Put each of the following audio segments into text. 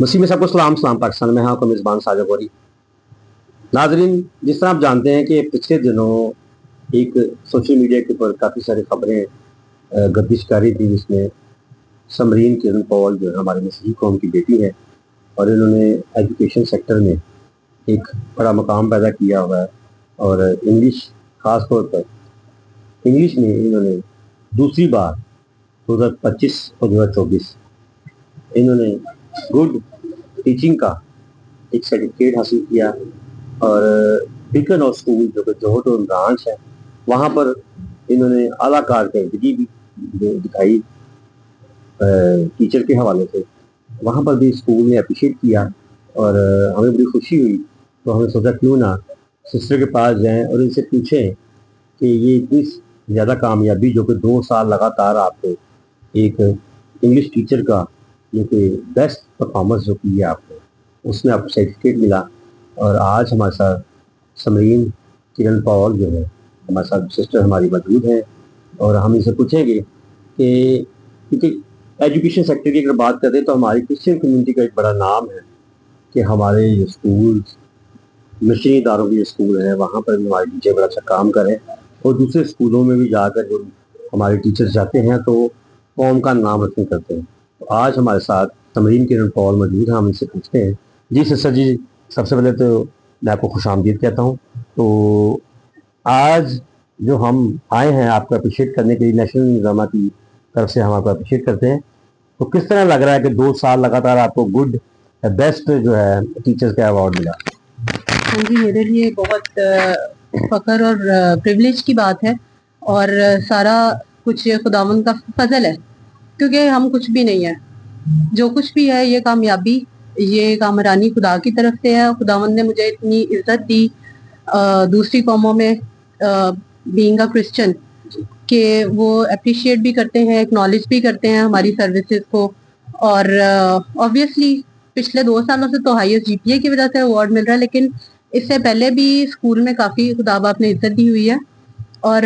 मसीह में सबको सलाम सलाम। पाकिस्तान में हाँ आपका मेज़बान साजिद गौरी। नाजरीन, जिस तरह आप जानते हैं कि पिछले दिनों एक सोशल मीडिया के ऊपर काफ़ी सारी खबरें गर्दिश कर रही थी, जिसमें समरीन किरण पॉल जो है हमारे मसीही कौम की बेटी है और इन्होंने एजुकेशन सेक्टर में एक बड़ा मकाम पैदा किया हुआ है। और इंग्लिश, ख़ास तौर पर इंग्लिश में इन्होंने दूसरी बार 2025 और 2024 इन्होंने गुड टीचिंग का एक सर्टिफिकेट हासिल किया। और बीकन और स्कूल जो कि जोहर और ब्रांच है, वहाँ पर इन्होंने आला कारकर्दगी भी दिखाई टीचर के हवाले से। वहाँ पर भी स्कूल ने अप्रिशिएट किया और हमें बड़ी खुशी हुई। तो हमने सोचा क्यों ना सिस्टर के पास जाएं और इनसे पूछें कि ये इतनी ज़्यादा कामयाबी जो कि 2 साल लगातार आपको एक इंग्लिश टीचर का जो कि बेस्ट परफॉर्मेंस जो की है आपने, उसमें आपको सर्टिफिकेट मिला। और आज हमारे साथ समरीन किरण पॉल जो है हमारे साथ सिस्टर हमारी मौजूद है और हम इनसे पूछेंगे कि क्योंकि एजुकेशन सेक्टर की अगर बात करें तो हमारी क्रिश्चियन कम्युनिटी का एक बड़ा नाम है कि हमारे जो स्कूल, मिशनरी इदारों के जो स्कूल हैं, वहाँ पर भी हमारे टीचर बड़ा अच्छा काम करें और दूसरे स्कूलों में भी जाकर जो हमारे टीचर्स जाते हैं तो कौम का नाम रोशन करते हैं। तो आज हमारे साथ समरीन किरण पॉल मौजूद हैं, हम इनसे पूछते हैं। जी सिस्टर जी, सबसे पहले तो मैं आपको खुशामदीद कहता हूँ। तो आज जो हम आए हैं आपको अप्रिशिएट करने के लिए, नेशनल ड्रामा की तरफ से हम आपको अप्रिशिएट करते हैं। तो किस तरह लग रहा है कि 2 साल लगातार आपको गुड बेस्ट जो है टीचर्स का अवार्ड मिला? हाँ जी, मेरे लिए बहुत फ़ख्र और प्रिविलेज की बात है और सारा कुछ खुदावंद का फजल है, क्योंकि हम कुछ भी नहीं है। जो कुछ भी है ये कामयाबी, ये कामरानी खुदा की तरफ से है। खुदावंद ने मुझे इतनी इज्जत दी दूसरी कौमों में बीइंग अ क्रिश्चियन कि वो अप्रिशिएट भी करते हैं, एक्नॉलेज भी करते हैं हमारी सर्विसेज को। और ऑब्वियसली पिछले 2 सालों से तो हाईएस्ट जीपीए की वजह से अवार्ड मिल रहा है, लेकिन इससे पहले भी स्कूल में काफ़ी खुदा बाप ने इज्जत दी हुई है। और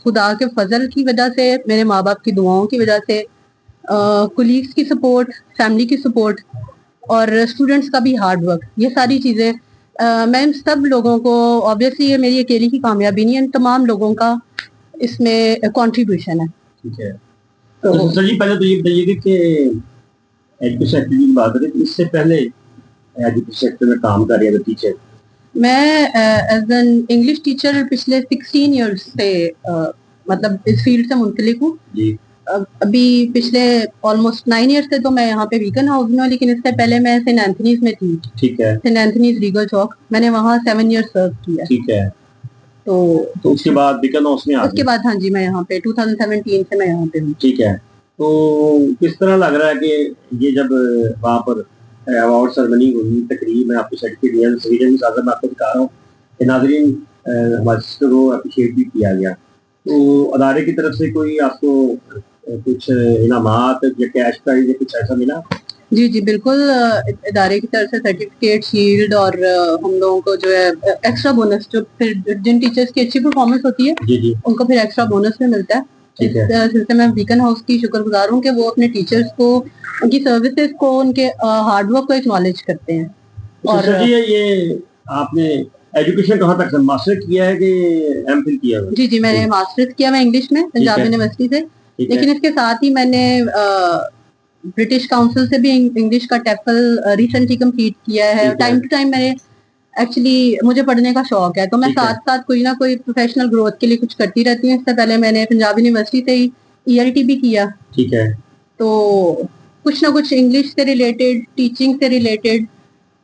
खुदा के फजल की वजह से, मेरे माँ बाप की दुआओं की वजह से, कुलीग्स की सपोर्ट, फैमिली की सपोर्ट और स्टूडेंट्स का भी हार्ड वर्क, ये सारी चीज़ें मैं इन सब लोगों को, ऑब्वियसली ये मेरी अकेली की कामयाबी नहीं है, इन तमाम लोगों का इसमें कंट्रीब्यूशन है। ठीक है। तो सर जी, पहले तो ये बताइए कि एजुकेशन सेक्टर की बात करें तो इससे पहले एजुकेशन सेक्टर में काम कर रहे थे टीचर। मैं एज एन इंग्लिश टीचर पिछले 16 ईयर्स से मतलब इस फील्ड से मुंसलिक हूँ। अभी पिछले ऑलमोस्ट 9 ईयर्स से तो मैं यहाँ पे वीकन हाउस में हूँ, लेकिन इससे पहले मैं सेंट एंथनीज में थी। ठीक है। सेंट एंथनीज रीगल चौक, मैंने वहाँ 7 ईयर्स सर्व किया। ठीक है। तो उसके बाद बीकन हाउस में उसके बाद हाँ जी, मैं यहाँ पे 2017 से मैं यहाँ पे हूँ। ठीक है। तो किस तरह लग रहा है कि ये जब वहाँ पर अवार्ड सेरेमनी हुई, तकरीब में आपको सर्टिफिकेट दिया, तस्वीरें भी साथ में आपको दिखा रहा हूँ कि नाज़रीन हमारे सिस्टर को अप्रिशिएट भी किया गया। तो अदारे की तरफ से कोई आपको कुछ इनामात या कैश प्राइज या कुछ ऐसा मिला? जी जी बिल्कुल, इदारे की तरफ से सर्टिफिकेट, शील्ड और हम लोगों को जो है एक्स्ट्रा बोनस, जो फिर जिन टीचर्स की अच्छी परफॉर्मेंस होती है जी जी, उनको फिर एक्स्ट्रा बोनस में मिलता है। इस सिलसिले में बीकन हाउस की शुक्रगुजार हूँ कि वो अपने टीचर्स को, उनकी सर्विसेज को, उनके हार्ड वर्क को एक्नॉलेज करते हैं। और जी ये आपने एजुकेशन कहाँ तक मास्टर किया है कि एमफिल किया है? जी जी, मैंने मास्टर्स किया हुआ इंग्लिश में पंजाब यूनिवर्सिटी से, लेकिन इसके साथ ही मैंने ब्रिटिश काउंसिल से भी इंग्लिश का टेफल रिसेंटली कंप्लीट किया है। टाइम टू टाइम मैंने, एक्चुअली मुझे पढ़ने का शौक है तो मैं साथ साथ कोई ना कोई प्रोफेशनल ग्रोथ के लिए कुछ करती रहती हूँ। इससे पहले मैंने पंजाब यूनिवर्सिटी से ही ईएलटी भी किया। ठीक है। तो कुछ ना कुछ इंग्लिश से रिलेटेड, टीचिंग से रिलेटेड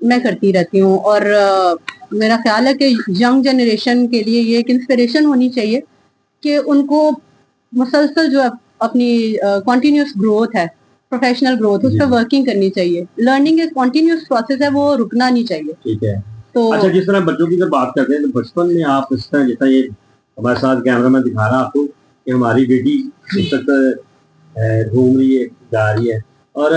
मैं करती रहती हूँ। और मेरा ख्याल है कि यंग जनरेशन के लिए ये एक इंस्पिरेशन होनी चाहिए कि उनको मुसलसल जो अपनी कॉन्टिन्यूस ग्रोथ है, प्रोफेशनल ग्रोथ, उस पर वर्किंग करनी चाहिए। लर्निंग एक कॉन्टिन्यूस प्रोसेस है, वो रुकना नहीं चाहिए। ठीक है। तो अच्छा, जिस तरह बच्चों की जब बात करते हैं तो बचपन में आप इस तरह, जितना ये हमारे साथ कैमरा में दिखा रहा आपको कि हमारी बेटी इस तक घूम रही है, जा रही है, और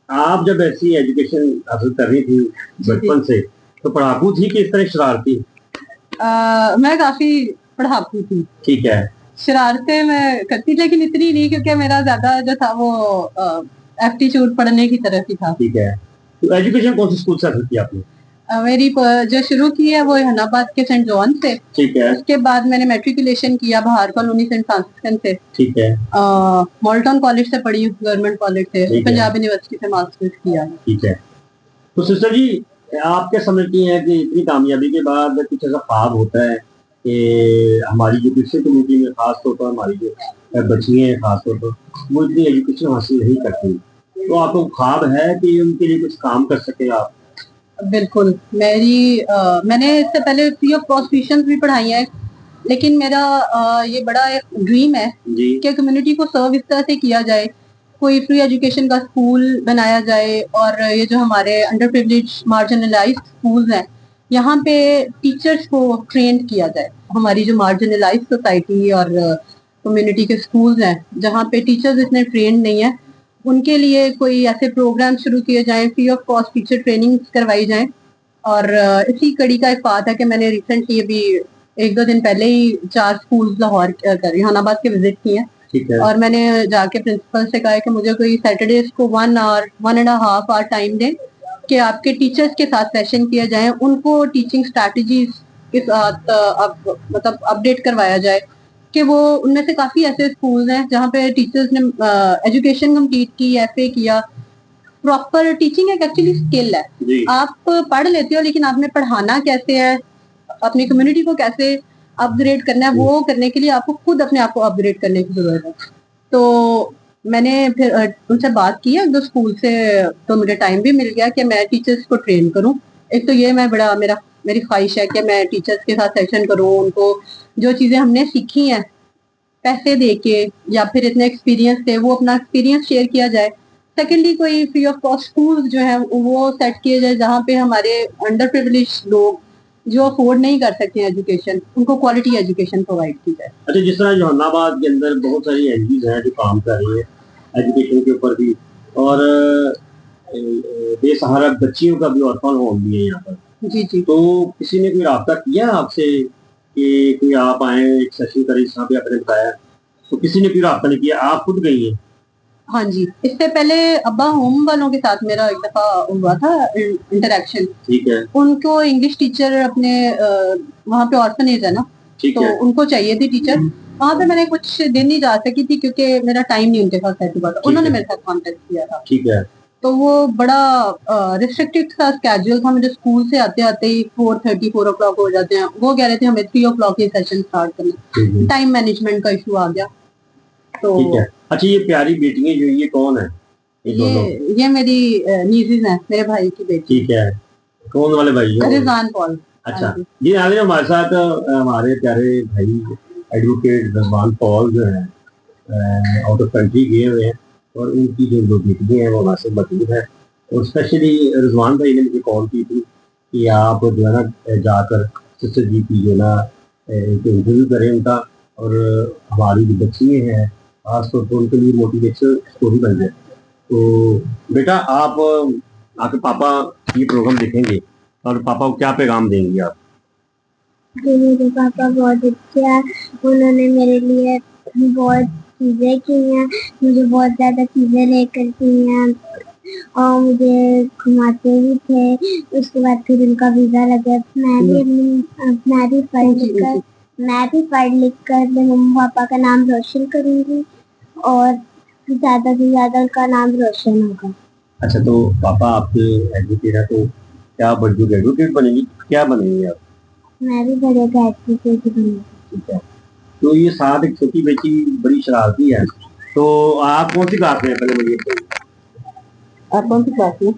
आप जब ऐसी एजुकेशन हासिल कर रही थी बचपन से, तो पढ़ाकू थी कि इस तरह शरारती? मैं काफी पढ़ाकू थी। ठीक है। शरारतें मैं करती, लेकिन इतनी नहीं, क्योंकि मेरा ज्यादा जो था वो एप्टीट्यूड पढ़ने की तरफ ही था। ठीक है। तो एजुकेशन कौन से स्कूल से हासिल किया आपने? मेरी जो शुरू की है वो हनाबाद के सेंट जॉन से। ठीक है। उसके बाद मैंने मैट्रिकुलेशन किया बाहर कॉलोनी सेंट फ्रांसिस्कन से। ठीक है। मॉल्टन कॉलेज से पढ़ी हूँ, गवर्नमेंट कॉलेज से, पंजाब यूनिवर्सिटी से मास्टर्स किया। ठीक है। तो सिस्टर जी, आप क्या समझती हैं कि इतनी कामयाबी के बाद कुछ ऐसा ख्वाब होता है कि हमारी जो क्रिश्चियन कम्युनिटी में खास तौर पर हमारी जो बच्चियाँ हैं खास तौर पर वो इतनी एजुकेशन हासिल नहीं करती, तो आपको ख्वाब है कि उनके लिए कुछ काम कर सके आप? बिल्कुल। मैंने इससे पहले फ्री ऑफ कॉस्ट ट्यूशंस भी पढ़ाई हैं, लेकिन मेरा ये बड़ा एक ड्रीम है कि कम्युनिटी को सर्व इस तरह से किया जाए, कोई फ्री एजुकेशन का स्कूल बनाया जाए और ये जो हमारे अंडर प्रिविलेज मार्जिनलाइज्ड स्कूल्स हैं यहाँ पे टीचर्स को ट्रेन किया जाए। हमारी जो मार्जिनलाइज्ड सोसाइटी और कम्युनिटी के स्कूल्स हैं जहाँ पे टीचर्स इतने ट्रेंड नहीं है, उनके लिए कोई ऐसे प्रोग्राम शुरू किए जाएं, free of cost teacher training करवाई जाए। और इसी कड़ी का एक बात है कि मैंने रिसेंटली अभी 1-2 दिन पहले ही 4 स्कूल लाहौर जहानाबाद के विजिट किए हैं और मैंने जाके प्रिंसिपल से कहा है कि मुझे कोई सैटरडेज को 1 आवर 1.5 आवर टाइम दें कि आपके टीचर्स के साथ सेशन किया जाए, उनको टीचिंग स्ट्रैटेजीज के साथ मतलब अपडेट करवाया जाए कि वो उनमें से काफी ऐसे स्कूल हैं जहाँ पे टीचर्स ने एजुकेशन कंप्लीट की, एफए किया। प्रॉपर टीचिंग एक एक्चुअली स्किल है, आप पढ़ लेते हो लेकिन आपने पढ़ाना कैसे है, अपनी कम्युनिटी को कैसे अपग्रेड करना है, वो करने के लिए आपको खुद अपने आप को अपग्रेड करने की जरूरत है। तो मैंने फिर उनसे बात की है 2 स्कूल से, तो मुझे टाइम भी मिल गया कि मैं टीचर्स को ट्रेन करूं। एक तो ये मेरी ख्वाहिश है कि मैं टीचर्स के साथ सेशन करूं, उनको जो चीजें हमने सीखी हैं पैसे देके या फिर इतने एक्सपीरियंस थे वो अपना एक्सपीरियंस शेयर किया जाए। सेकेंडली कोई फ्री ऑफ कॉस्ट स्कूल जो है वो सेट किए जाए जहाँ पे हमारे अंडर प्रिविलेज लोग जो अफोर्ड नहीं कर सकते हैं एजुकेशन, उनको क्वालिटी एजुकेशन प्रोवाइड की जाए। अच्छा, जिस तरह जहानाबाद के अंदर बहुत सारी एनजीओ हैं जो काम कर रही है एजुकेशन के ऊपर भी, और बेसहारा बच्चियों का भी ऑर्फन होम भी है यहाँ पर। जी जी। तो किसी ने कोई राब्ता किया आपसे कि कोई आप आए एक सेशन करें, जहाँ पे आपने बताया, तो किसी ने कोई राब्ता नहीं किया, आप खुद गई हैं? हाँ जी, इससे पहले अब्बा होम वालों के साथ मेरा एक दफा हुआ था इंटरेक्शन। ठीक है। उनको इंग्लिश टीचर अपने वहाँ पे ऑर्फनेज है ना, तो उनको चाहिए थी टीचर। वहाँ पे मैंने कुछ दिन नहीं जा सकी थी क्योंकि मेरा टाइम नहीं उनके साथ सेट हुआ था, उन्होंने मेरे साथ कॉन्टेक्ट किया था। ठीक है। तो वो बड़ा रिस्ट्रिक्टेड सा स्केड्यूल था, मुझे स्कूल से आते आते ही 4:30 4 o'clock हो जाते हैं। वो कह रहे थे हमें 3 o'clock ये सेशन स्टार्ट करना, टाइम मैनेजमेंट का इशू आ गया। तो ठीक है। अच्छा, ये प्यारी बेटियां जो ये कौन है? ये मेरी नीज़ेस हैं, मेरे भाई की बेटी। ठीक है। कौन वाले भाई? रिजवान पॉल। अच्छा जी, आगे हमारे साथ हमारे प्यारे भाई एडवोकेट रिजवान पॉल जो है आउट ऑफ कंट्री गए हुए हैं और उनकी जो बेटियां हैं वो हमारे साथ मौजूद है। और स्पेशली रिजवान भाई ने मुझे कॉल की थी कि आप जो है ना जाकर सिस्टर जी की जो है ना एक इंटरव्यू करें उनका, और हमारी जो बच्चियाँ हैं खासतौर पर उनके लिए मोटिवेशनल स्टोरी बन जाए। तो बेटा, आप आपके पापा ये प्रोग्राम देखेंगे और पापा को क्या पैगाम देंगे आप? मेरे पापा बहुत अच्छे हैं, उन्होंने मेरे लिए बहुत चीज़ें की हैं, मुझे बहुत ज़्यादा चीज़ें लेकर दी हैं और मुझे घुमाते भी थे। उसके बाद फिर उनका वीज़ा लगा। मैं भी पढ़ लिख कर मम्मा पापा का नाम रोशन करूँगी और ज़्यादा से ज़्यादा उनका नाम रोशन होगा। अच्छा, तो पापा आपके एडवोकेट है, तो क्या आप बड़ी एडवोकेट बनेंगी, क्या बनेंगी आप? मैं भी बड़े एडवोकेट बनूंगी। ठीक है। तो ये साथ एक छोटी बेटी बड़ी शरारती है, तो आप कौन सी क्लास में है पहले मुझे बताइए? आप कौन सी क्लास में?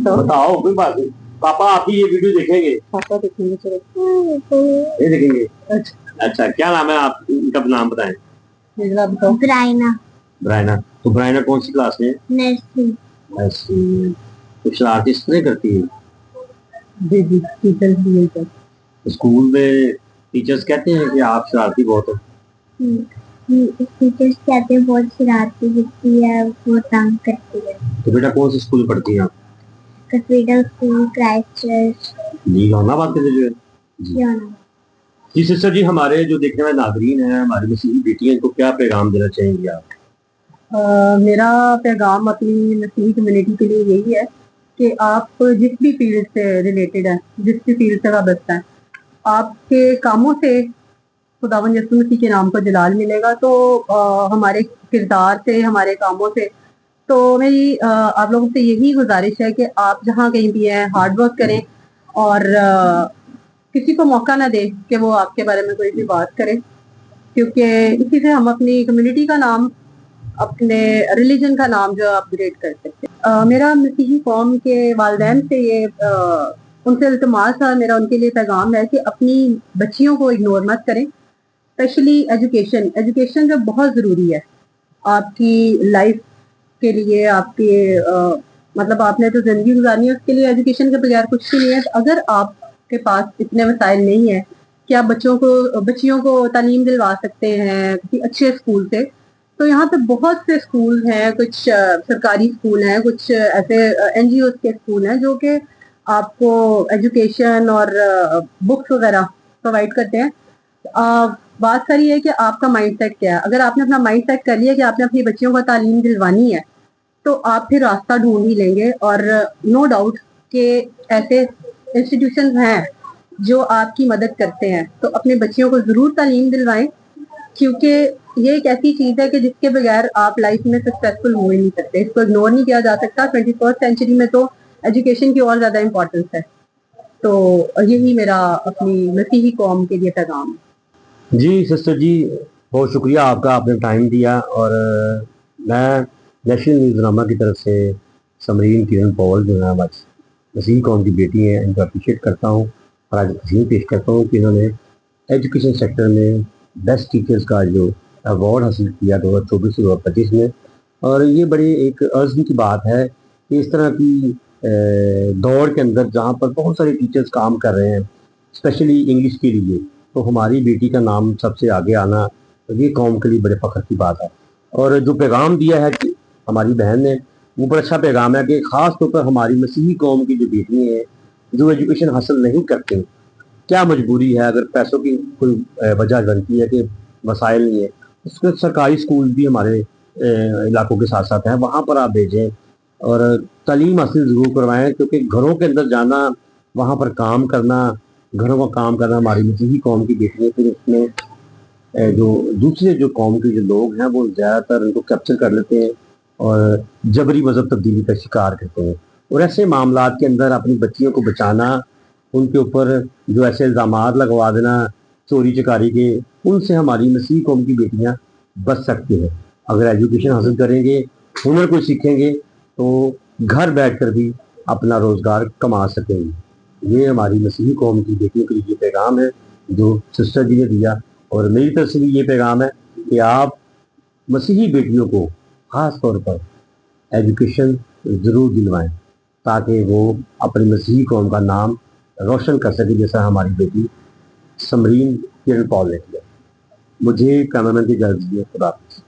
तो बताओ, कोई बात नहीं। पापा आपकी ये वीडियो देखेंगे? पापा देखेंगे। चलो ये देखेंगे। अच्छा, क्या नाम है आप, इनका नाम बताएं। ब्रायना। ब्रायना। तो ब्रायना कौन सी क्लास में? नर्सरी। तो शरारती इस तरह करती है? जी जी, टीचर्स भी यही करते हैं। स्कूल में टीचर्स कहते हैं कि आप शरारती बहुत हो? टीचर्स कहते हैं बहुत शरारती दिखती है, वो तंग करती है। तो बेटा कौन से स्कूल में पढ़ती हैं आप? Cathedral school, Christ church. जी, जहानाबाद के जो है। जी सिस्टर जी, हमारे जो देखने वाले नाज़रीन हैं, हमारी मसीही बेटियां, इनको क्या पैगाम देना चाहेंगे आप? मेरा पैगाम अपनी मसीही कम्युनिटी के लिए यही है कि आप जिस भी फील्ड से रिलेटेड हैं, जिस भी फील्ड से वाबस्ता हैं, आपके कामों से खुदावंद यीशु मसीह के नाम को जलाल मिलेगा। तो हमारे किरदार से, हमारे कामों से, तो मेरी आप लोगों से यही गुजारिश है कि आप जहाँ कहीं भी हैं हार्ड वर्क करें और किसी को मौका ना दें कि वो आपके बारे में कोई भी बात करे, क्योंकि इसी से हम अपनी कम्युनिटी का नाम, अपने रिलीजन का नाम जो अपग्रेड कर सकते हैं। मेरा मसीही कौम के वालिदैन से ये उनसे इल्तिमास है, मेरा उनके लिए पैगाम है कि अपनी बच्चियों को इग्नोर मत करें, स्पेशली एजुकेशन जो बहुत ज़रूरी है आपकी लाइफ के लिए, आपके मतलब आपने तो ज़िंदगी गुजारनी है, उसके लिए एजुकेशन के बगैर कुछ भी नहीं है। तो अगर आपके पास इतने वसाइल नहीं है कि आप बच्चियों को तालीम दिलवा सकते हैं किसी अच्छे स्कूल से, तो यहाँ पे बहुत से स्कूल हैं, कुछ सरकारी स्कूल हैं, कुछ ऐसे NGOs के स्कूल हैं जो कि आपको एजुकेशन और बुक्स वगैरह प्रोवाइड करते हैं। बात सारी है कि आपका माइंड सेट क्या है। अगर आपने अपना माइंड सेट कर लिया कि आपने अपनी बच्चियों को तालीम दिलवानी है, तो आप फिर रास्ता ढूंढ ही लेंगे। और नो डाउट कि ऐसे इंस्टीट्यूशंस हैं जो आपकी मदद करते हैं, तो अपने बच्चियों को ज़रूर तालीम दिलवाएं, क्योंकि ये एक ऐसी चीज़ है कि जिसके बगैर आप लाइफ में सक्सेसफुल हो ही नहीं सकते। इसको इग्नोर नहीं किया जा सकता। 21st सेंचुरी में तो एजुकेशन की और ज़्यादा इम्पोर्टेंस है। तो यही मेरा अपनी मसीही कौम के लिए पैगाम है। जी सिस्टर जी, बहुत शुक्रिया आपका, आपने टाइम दिया। और मैं नेशनल न्यूज़ ड्रामा की तरफ से समरीन किरण पॉल जो है हमारी मसीही कौम की बेटी हैं, इनको अप्रिशिएट करता हूँ और आज तस्लीम पेश करता हूँ कि इन्होंने एजुकेशन सेक्टर में बेस्ट टीचर्स का जो अवार्ड हासिल किया 2024 से 2025 में। और ये बड़ी एक अर्ज़ी की बात है कि इस तरह की दौर के अंदर जहाँ पर बहुत सारे टीचर्स काम कर रहे हैं, स्पेशली इंग्लिश के लिए, तो हमारी बेटी का नाम सबसे आगे आना, तो ये कौम के लिए बड़े फ़ख्र की बात है। और जो पैगाम दिया है कि हमारी बहन ने, वो बड़ा अच्छा पैगाम है कि ख़ास तौर पर हमारी मसीही कौम की जो बेटियाँ हैं जो एजुकेशन हासिल नहीं करती, क्या मजबूरी है, अगर पैसों की कोई वजह बनती है कि वसाइल नहीं है, उसके सरकारी स्कूल भी हमारे इलाकों के साथ साथ हैं, वहाँ पर आप भेजें और तालीम हासिल ज़रूर करवाएं, क्योंकि घरों के अंदर जाना, वहाँ पर काम करना, घरों का काम करना हमारी मसीही कौम की बेटियाँ, फिर उसमें जो दूसरे जो कौम के जो लोग हैं वो ज़्यादातर उनको कैप्चर कर लेते हैं और जबरी मज़हब तब्दीली का शिकार करते हैं। और ऐसे मामलात के अंदर अपनी बच्चियों को बचाना, उनके ऊपर जो ऐसे इल्ज़ामात लगवा देना चोरी चकारी के, उनसे हमारी मसीही कौम की बेटियाँ बच सकती हैं। अगर एजुकेशन हासिल करेंगे, हुनर को सीखेंगे, तो घर बैठकर भी अपना रोज़गार कमा सकेंगे। ये हमारी मसीही कौम की बेटियों के लिए पैगाम है जो सिस्टर जी ने दिया। और मेरी तरफ से भी ये पैगाम है कि आप मसीही बेटियों को ख़ास तौर पर एजुकेशन ज़रूर दिलवाएं, ताकि वो अपनी मसीही कौम का नाम रोशन कर सके, जैसा हमारी बेटी समरीन किरण पॉल ने किया। मुझे कैमरामैन की इजाज़त दीजिए। खुदा हाफ़िज़।